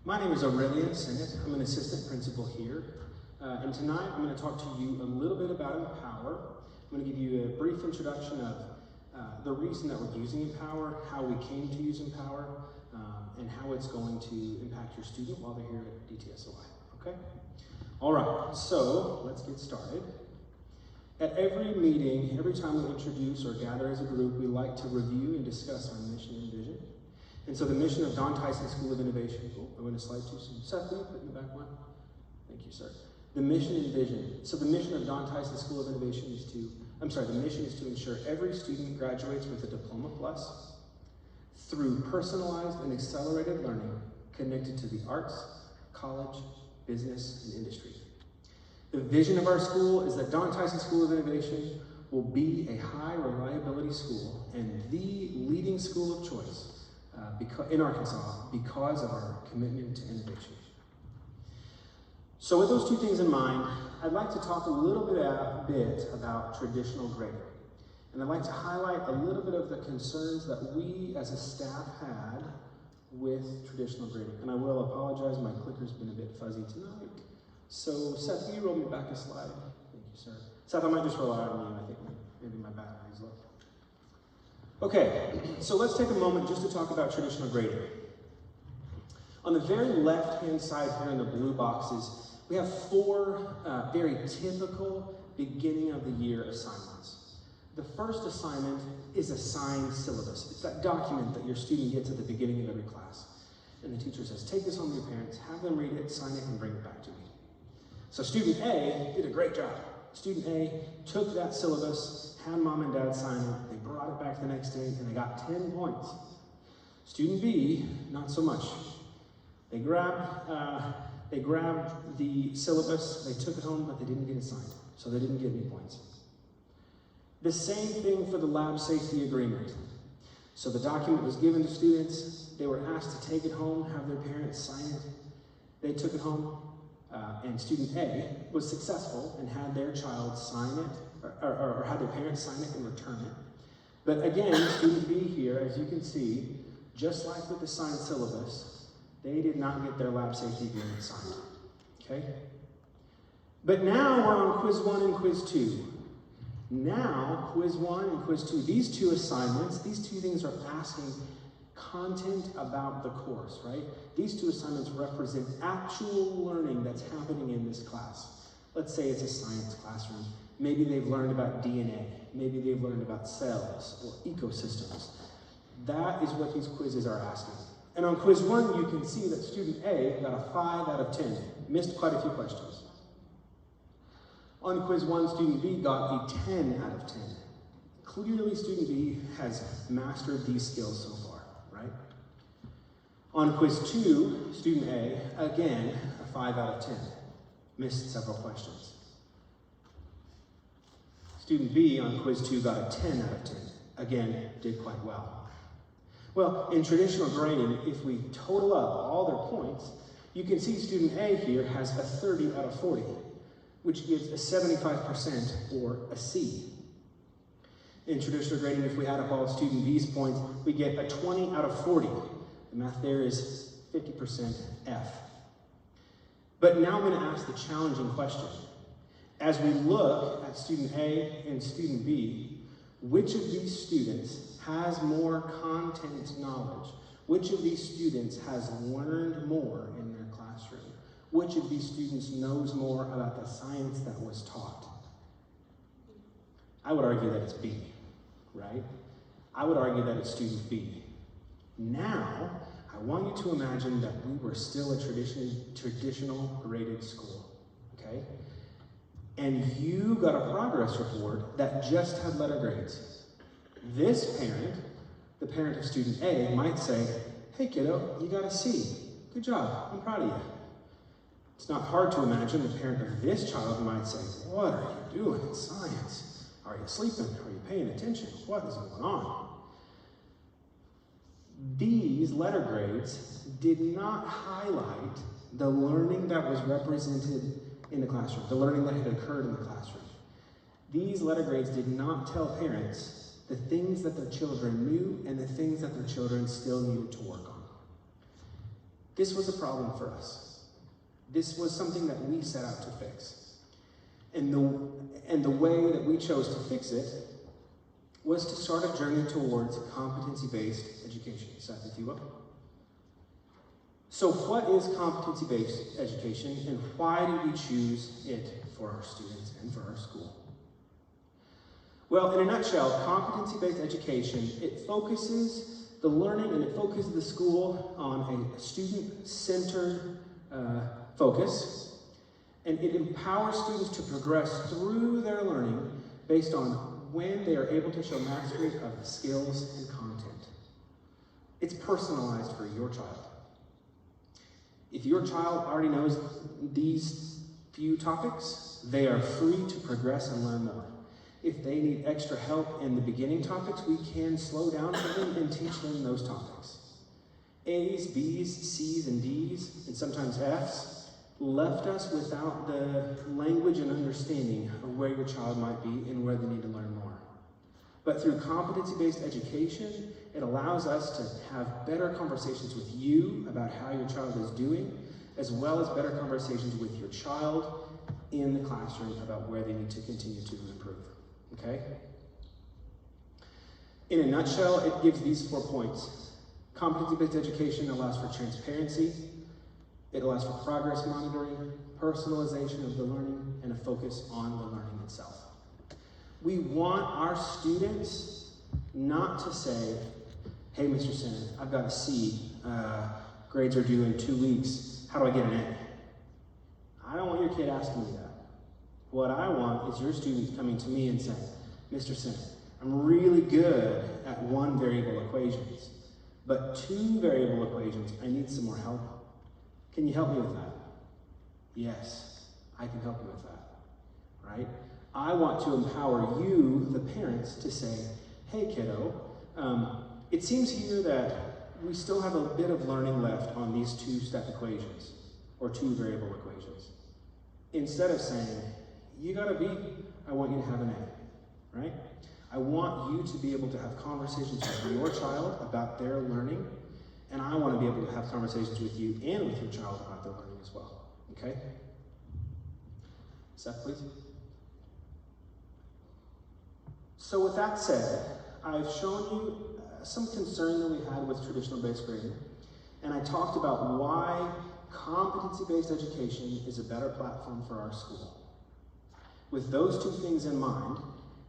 My name is Aurelian Sinnott. I'm an assistant principal here. And tonight I'm going to talk to you a little bit about Empower. I'm going to give you a brief introduction of the reason that we're using Empower, how we came to use Empower, and how it's going to impact your student while they're here at DTSOI. Okay? All right, so let's get started. At every meeting, every time we introduce or gather as a group, we like to review and discuss our mission and vision. And so the mission of Don Tyson School of Innovation, I went to slide too soon. Seth, will you put in the back one? Thank you, sir. The mission and vision. So the mission of Don Tyson School of Innovation is the mission is to ensure every student graduates with a Diploma Plus through personalized and accelerated learning connected to the arts, college, business, and industry. The vision of our school is that Don Tyson School of Innovation will be a high reliability school and the leading school of choice in Arkansas because of our commitment to innovation. So with those two things in mind, I'd like to talk a little bit about traditional grading. And I'd like to highlight a little bit of the concerns that we as a staff had with traditional grading. And I will apologize, my clicker's been a bit fuzzy tonight. So Seth, can you roll me back a slide? Thank you, sir. Seth, I might just rely on you. I think maybe my battery's low. Okay, so let's take a moment just to talk about traditional grading. On the very left-hand side here in the blue boxes, we have four very typical beginning of the year assignments. The first assignment is assigned syllabus. It's that document that your student gets at the beginning of every class. And the teacher says, take this home to your parents, have them read it, sign it, and bring it back to me. So student A did a great job. Student A took that syllabus, had mom and dad sign it, they brought it back the next day, and they got 10 points. Student B, not so much. They grabbed the syllabus, they took it home, but they didn't get it signed, so they didn't get any points. The same thing for the lab safety agreement. So the document was given to students, they were asked to take it home, have their parents sign it. They took it home, and student A was successful and had their child sign it, or had their parents sign it and return it. But again, student B here, as you can see, just like with the signed syllabus, they did not get their lab safety agreement signed, okay? But now we're on quiz 1 and quiz 2. Now, quiz 1 and quiz 2, these two assignments, these two things are asking content about the course, right? These two assignments represent actual learning that's happening in this class. Let's say it's a science classroom. Maybe they've learned about DNA. Maybe they've learned about cells or ecosystems. That is what these quizzes are asking. And on quiz 1, you can see that student A got a 5 out of 10, missed quite a few questions. On quiz 1, student B got a 10 out of 10. Clearly, student B has mastered these skills so far, right? On quiz 2, student A, again, a 5 out of 10, missed several questions. Student B on quiz 2 got a 10 out of 10, again, did quite well. Well, in traditional grading, if we total up all their points, you can see student A here has a 30 out of 40, which gives a 75% or a C. In traditional grading, if we add up all of student B's points, we get a 20 out of 40. The math there is 50% F. But now I'm going to ask the challenging question. As we look at student A and student B, which of these students has more content knowledge? Which of these students has learned more in their classroom? Which of these students knows more about the science that was taught? I would argue that it's B, right? I would argue that it's student B. Now, I want you to imagine that we were still a traditional graded school, okay? And you got a progress report that just had letter grades. This parent, the parent of student A, might say, hey kiddo, you got a C. Good job, I'm proud of you. It's not hard to imagine the parent of this child might say, what are you doing in science? Are you sleeping? Are you paying attention? What is going on? These letter grades did not highlight the learning that was represented in the classroom, the learning that had occurred in the classroom. These letter grades did not tell parents the things that their children knew and the things that their children still needed to work on. This was a problem for us. This was something that we set out to fix. And the way that we chose to fix it was to start a journey towards competency-based education. Seth, if you will. So what is competency-based education, and why did we choose it for our students and for our school? Well, in a nutshell, competency-based education, it focuses the learning and it focuses the school on a student-centered focus, and it empowers students to progress through their learning based on when they are able to show mastery of the skills and content. It's personalized for your child. If your child already knows these few topics, they are free to progress and learn more. If they need extra help in the beginning topics, we can slow down for them and teach them those topics. A's, B's, C's, and D's, and sometimes F's, left us without the language and understanding of where your child might be and where they need to learn more. But through competency-based education, it allows us to have better conversations with you about how your child is doing, as well as better conversations with your child in the classroom about where they need to continue to improve. Okay? In a nutshell, it gives these 4 points. Competency-based education allows for transparency, it allows for progress monitoring, personalization of the learning, and a focus on the learning itself. We want our students not to say, hey, Mr. Sinnott, I've got a C, grades are due in 2 weeks, how do I get an A? I don't want your kid asking me that. What I want is your students coming to me and saying, Mr. Sinnott, I'm really good at 1 variable equations, but 2 variable equations, I need some more help. Can you help me with that? Yes, I can help you with that, right? I want to empower you, the parents, to say, hey kiddo, it seems here that we still have a bit of learning left on these 2-step equations, or 2 variable equations. Instead of saying, you got a B, I want you to have an A, right? I want you to be able to have conversations with your child about their learning, and I want to be able to have conversations with you and with your child about their learning as well, okay? Seth, please. So with that said, I've shown you some concern that we had with traditional based grading, and I talked about why competency-based education is a better platform for our school. With those 2 things in mind,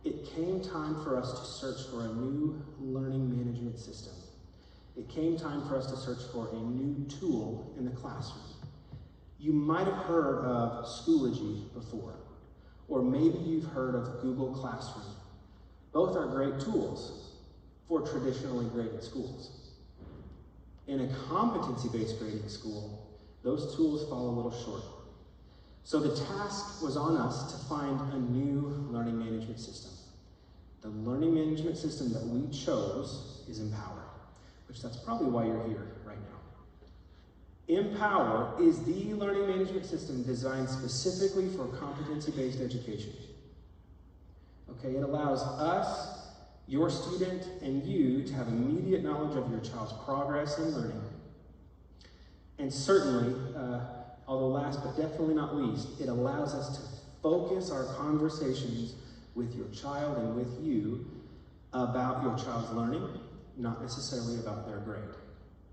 it came time for us to search for a new learning management system. It came time for us to search for a new tool in the classroom. You might have heard of Schoology before, or maybe you've heard of Google Classroom. Both are great tools for traditionally graded schools. In a competency-based grading school, those tools fall a little short. So the task was on us to find a new learning management system. The learning management system that we chose is Empower, which that's probably why you're here right now. Empower is the learning management system designed specifically for competency-based education. Okay, it allows us, your student, and you to have immediate knowledge of your child's progress in learning. And certainly, although last but definitely not least, it allows us to focus our conversations with your child and with you about your child's learning, not necessarily about their grade,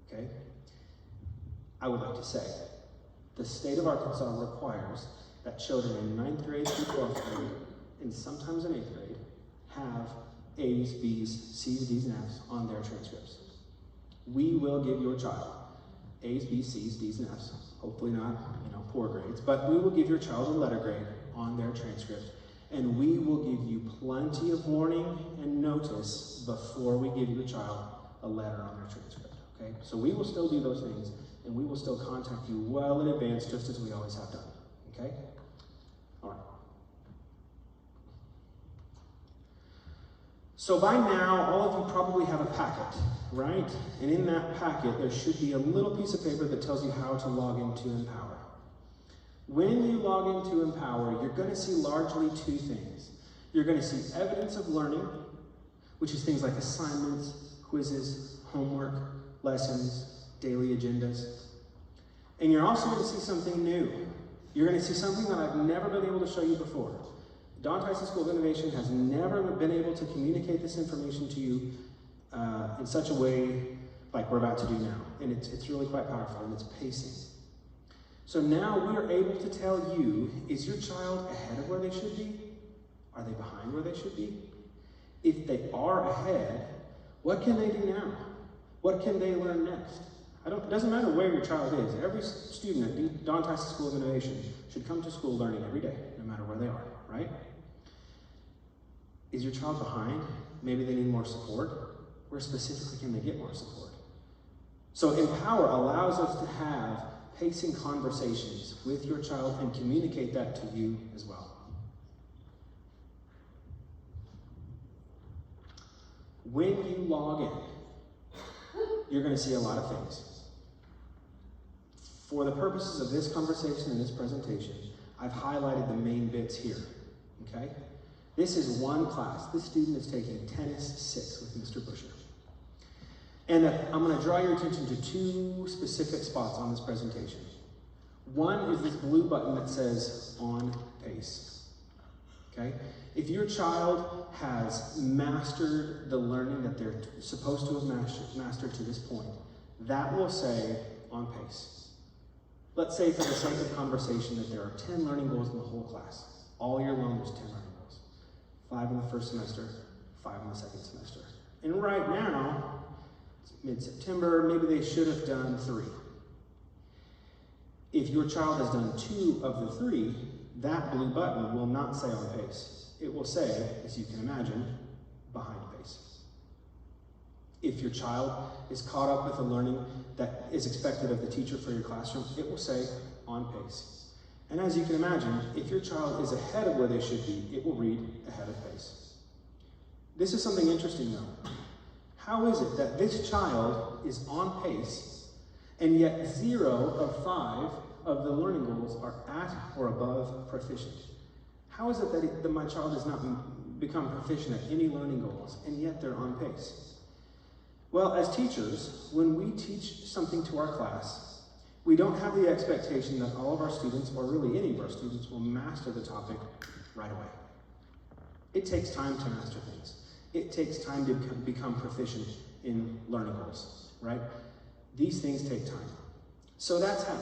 okay? I would like to say, the state of Arkansas requires that children in 9th grade through 12th grade, and sometimes in 8th grade, have A's, B's, C's, D's, and F's on their transcripts. We will give your child A's, B's, C's, D's, and F's, hopefully not, poor grades, but we will give your child a letter grade on their transcript, and we will give you plenty of warning and notice before we give your child a letter on their transcript, okay? So we will still do those things, and we will still contact you well in advance, just as we always have done, okay? All right. So by now, all of you probably have a packet, right? And in that packet, there should be a little piece of paper that tells you how to log into Empower. When you log into Empower, you're going to see largely 2 things. You're going to see evidence of learning, which is things like assignments, quizzes, homework, lessons, daily agendas. And you're also going to see something new. You're going to see something that I've never been able to show you before. Don Tyson School of Innovation has never been able to communicate this information to you in such a way like we're about to do now. And it's really quite powerful, and it's pacing. So now we are able to tell you, is your child ahead of where they should be? Are they behind where they should be? If they are ahead, what can they do now? What can they learn next? It doesn't matter where your child is. Every student at Don Tyson School of Innovation should come to school learning every day, no matter where they are, right? Is your child behind? Maybe they need more support. Where specifically can they get more support? So Empower allows us to have pacing conversations with your child and communicate that to you as well. When you log in, you're going to see a lot of things. For the purposes of this conversation and this presentation, I've highlighted the main bits here, okay? This is one class. This student is taking Tennis 6 with Mr. Busher. And I'm going to draw your attention to two specific spots on this presentation. One is this blue button that says on pace, okay? If your child has mastered the learning that they're supposed to have mastered to this point, that will say on pace. Let's say for the sake of conversation that there are 10 learning goals in the whole class. All year long there's 10 learning goals. 5 in the first semester, 5 in the second semester. And right now, it's mid-September, maybe they should have done 3. If your child has done 2 of the 3, that blue button will not say on pace. It will say, as you can imagine, behind pace. If your child is caught up with the learning that is expected of the teacher for your classroom, it will say on pace. And as you can imagine, if your child is ahead of where they should be, it will read ahead of pace. This is something interesting though. How is it that this child is on pace and yet 0 of 5 of the learning goals are at or above proficient? How is it that my child has not become proficient at any learning goals and yet they're on pace? Well, as teachers, when we teach something to our class, we don't have the expectation that all of our students, or really any of our students, will master the topic right away. It takes time to master things. It takes time to become proficient in learning goals, right? These things take time. So that's how.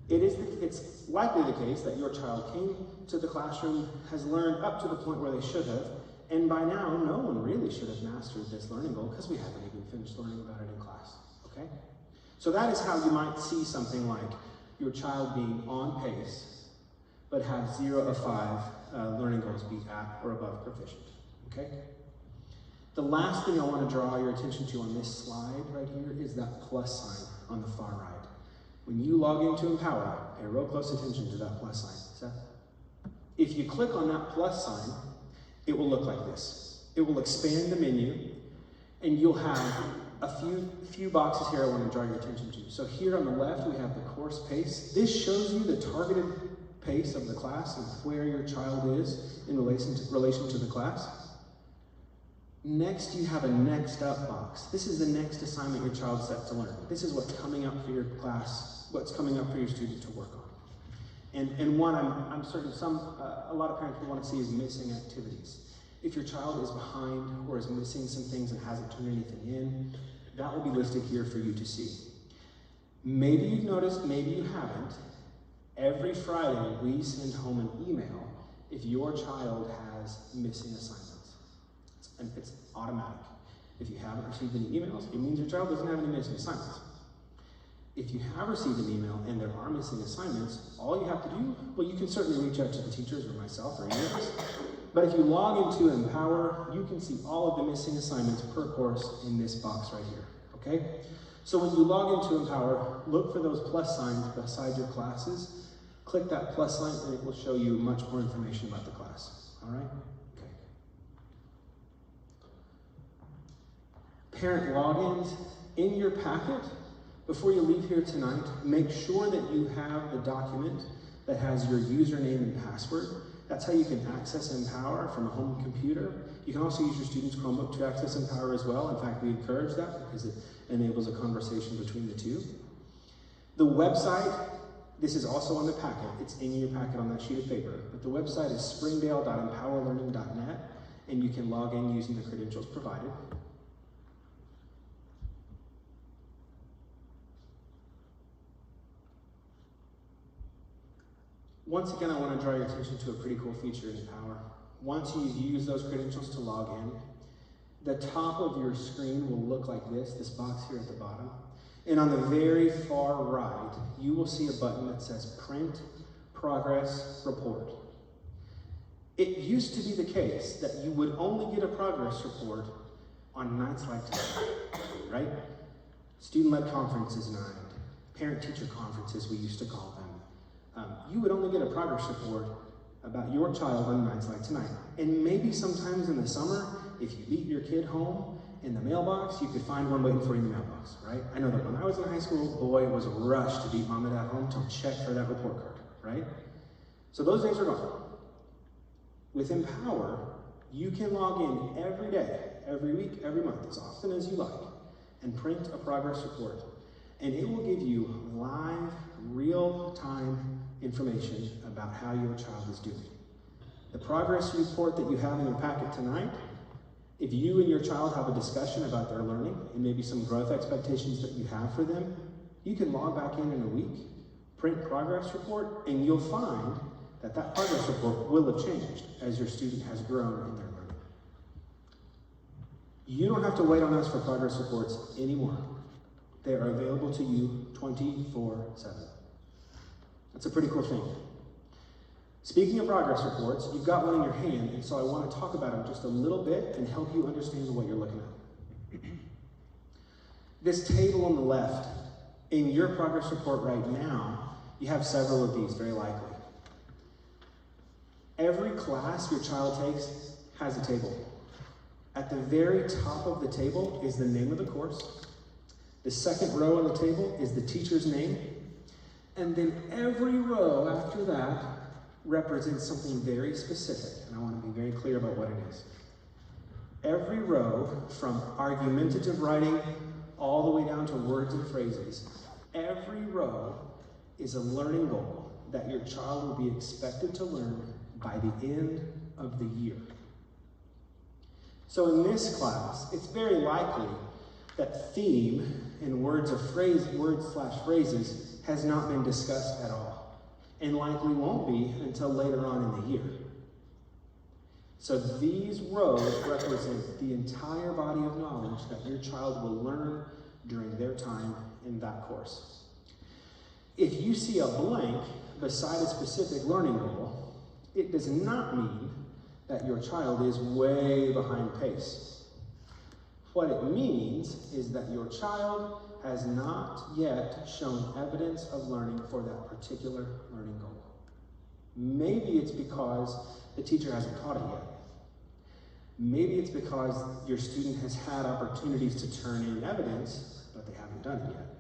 It's likely the case that your child came to the classroom, has learned up to the point where they should have, and by now, no one really should have mastered this learning goal because we haven't even finished learning about it in class, okay? So that is how you might see something like your child being on pace, but have 0 of 5 learning goals be at or above proficient, okay? The last thing I want to draw your attention to on this slide right here is that plus sign on the far right. When you log into Empower, pay real close attention to that plus sign. Seth? If you click on that plus sign, it will look like this. It will expand the menu, and you'll have a few boxes here I want to draw your attention to. So here on the left, we have the course pace. This shows you the targeted pace of the class and where your child is in relation to the class. Next, you have a next up box. This is the next assignment your child's set to learn. This is what's coming up for your class, what's coming up for your student to work on. And one I'm certain a lot of parents will want to see is missing activities. If your child is behind or is missing some things and hasn't turned anything in, that will be listed here for you to see. Maybe you've noticed, maybe you haven't. Every Friday, we send home an email if your child has missing assignments. And it's automatic. If you haven't received any emails, it means your child doesn't have any missing assignments. If you have received an email and there are missing assignments, all you have to do, well, you can certainly reach out to the teachers or myself or any of us. But if you log into Empower, you can see all of the missing assignments per course in this box right here, okay? So when you log into Empower, look for those plus signs beside your classes. Click that plus sign and it will show you much more information about the class, all right? Okay. Parent logins in your packet. Before you leave here tonight, make sure that you have the document that has your username and password. That's how you can access Empower from a home computer. You can also use your student's Chromebook to access Empower as well. In fact, we encourage that because it enables a conversation between the two. The website, this is also on the packet. It's in your packet on that sheet of paper. But the website is springdale.empowerlearning.net, and you can log in using the credentials provided. Once again, I want to draw your attention to a pretty cool feature in Empower. Once you use those credentials to log in, the top of your screen will look like this box here at the bottom. And on the very far right, you will see a button that says Print Progress Report. It used to be the case that you would only get a progress report on nights like tonight, right? Student-led conferences night, parent-teacher conferences we used to call them. You would only get a progress report about your child on nights like tonight. And maybe sometimes in the summer, if you beat your kid home in the mailbox, you could find one waiting for you in the mailbox, right? I know that when I was in high school, boy, it was a rush to beat mom and dad home to check for that report card, right? So those days are gone. With Empower, you can log in every day, every week, every month, as often as you like, and print a progress report. And it will give you live, real-time information about how your child is doing. The progress report that you have in your packet tonight, if you and your child have a discussion about their learning and maybe some growth expectations that you have for them, you can log back in a week, print progress report, and you'll find that that progress report will have changed as your student has grown in their learning. You don't have to wait on us for progress reports anymore. They are available to you 24/7. That's a pretty cool thing. Speaking of progress reports, you've got one in your hand, and so I want to talk about them just a little bit and help you understand what you're looking at. This table on the left, in your progress report right now, you have several of these, very likely. Every class your child takes has a table. At the very top of the table is the name of the course. The second row on the table is the teacher's name. And then every row after that represents something very specific, and I want to be very clear about what it is. Every row, from argumentative writing all the way down to words and phrases, every row is a learning goal that your child will be expected to learn by the end of the year. So in this class, it's very likely that theme and words/phrases has not been discussed at all, and likely won't be until later on in the year. So these rows represent the entire body of knowledge that your child will learn during their time in that course. If you see a blank beside a specific learning goal, it does not mean that your child is way behind pace. What it means is that your child has not yet shown evidence of learning for that particular learning goal. Maybe it's because the teacher hasn't taught it yet. Maybe it's because your student has had opportunities to turn in evidence, but they haven't done it yet.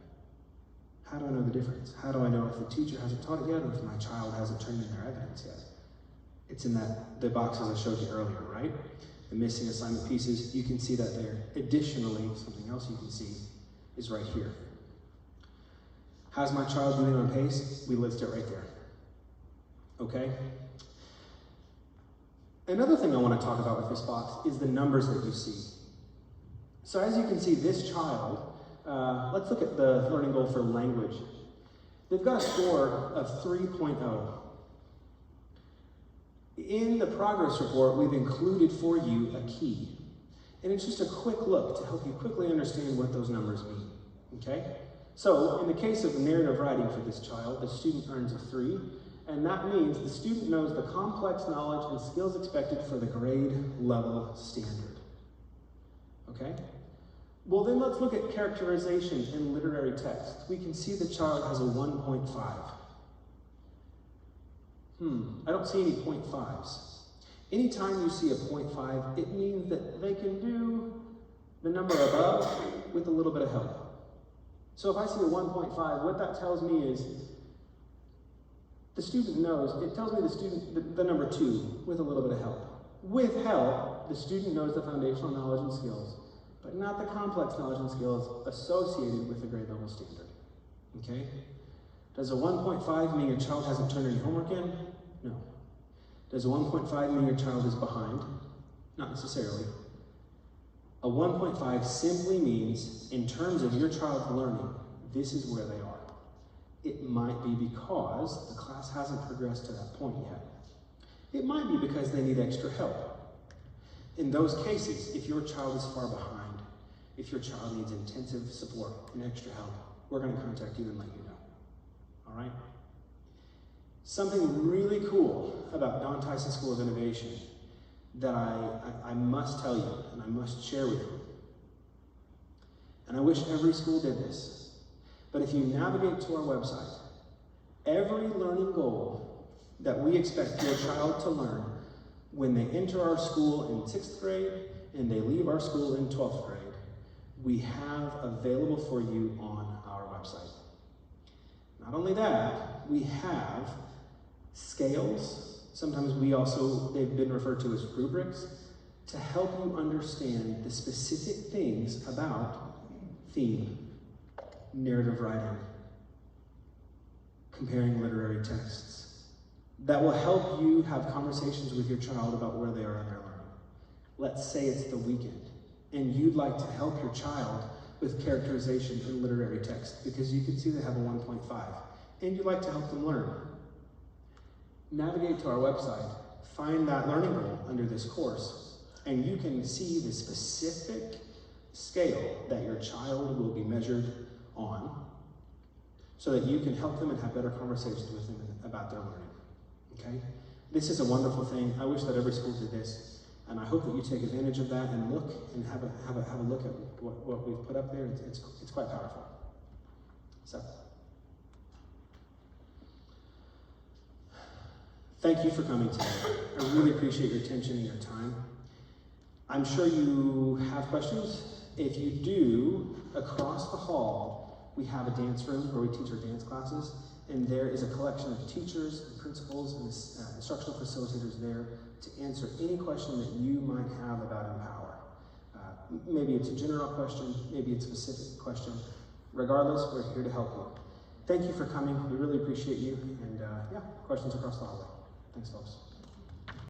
How do I know the difference? How do I know if the teacher hasn't taught it yet or if my child hasn't turned in their evidence yet? It's in the boxes I showed you earlier, right? The missing assignment pieces, you can see that there. Additionally, something else you can see is right here. How's my child doing on pace? We list it right there. Okay? Another thing I want to talk about with this box is the numbers that you see. So as you can see, this child, let's look at the learning goal for language. They've got a score of 3.0. In the progress report, we've included for you a key. And it's just a quick look to help you quickly understand what those numbers mean, okay? So, in the case of narrative writing for this child, the student earns a 3, and that means the student knows the complex knowledge and skills expected for the grade level standard, okay? Well, then let's look at characterization in literary text. We can see the child has a 1.5. I don't see any 0.5s. Anytime you see a 0.5, it means that they can do the number above with a little bit of help. So if I see a 1.5, what that tells me is the student knows, it tells me the number 2 with a little bit of help. With help, the student knows the foundational knowledge and skills, but not the complex knowledge and skills associated with the grade level standard, okay? Does a 1.5 mean your child hasn't turned any homework in? No. Does a 1.5 mean your child is behind? Not necessarily. A 1.5 simply means, in terms of your child's learning, this is where they are. It might be because the class hasn't progressed to that point yet. It might be because they need extra help. In those cases, if your child is far behind, if your child needs intensive support and extra help, we're going to contact you and let you know. All right? Something really cool about Don Tyson School of Innovation that I must tell you and I must share with you. And I wish every school did this. But if you navigate to our website, every learning goal that we expect your child to learn when they enter our school in 6th grade and they leave our school in 12th grade, we have available for you on our website. Not only that, we have scales. Sometimes they've been referred to as rubrics, to help you understand the specific things about theme, narrative writing, comparing literary texts, that will help you have conversations with your child about where they are in their learning. Let's say it's the weekend, and you'd like to help your child with characterization in literary text, because you can see they have a 1.5, and you'd like to help them learn. Navigate to our website, find that learning goal under this course, and you can see the specific scale that your child will be measured on, so that you can help them and have better conversations with them about their learning. Okay? This is a wonderful thing. I wish that every school did this, and I hope that you take advantage of that and look and have a look at what we've put up there. It's quite powerful. So, thank you for coming today. I really appreciate your attention and your time. I'm sure you have questions. If you do, across the hall, we have a dance room where we teach our dance classes, and there is a collection of teachers and principals and instructional facilitators there to answer any question that you might have about Empower. Maybe it's a general question, maybe it's a specific question. Regardless, we're here to help you. Thank you for coming. We really appreciate you, and questions across the hallway. Thanks, folks.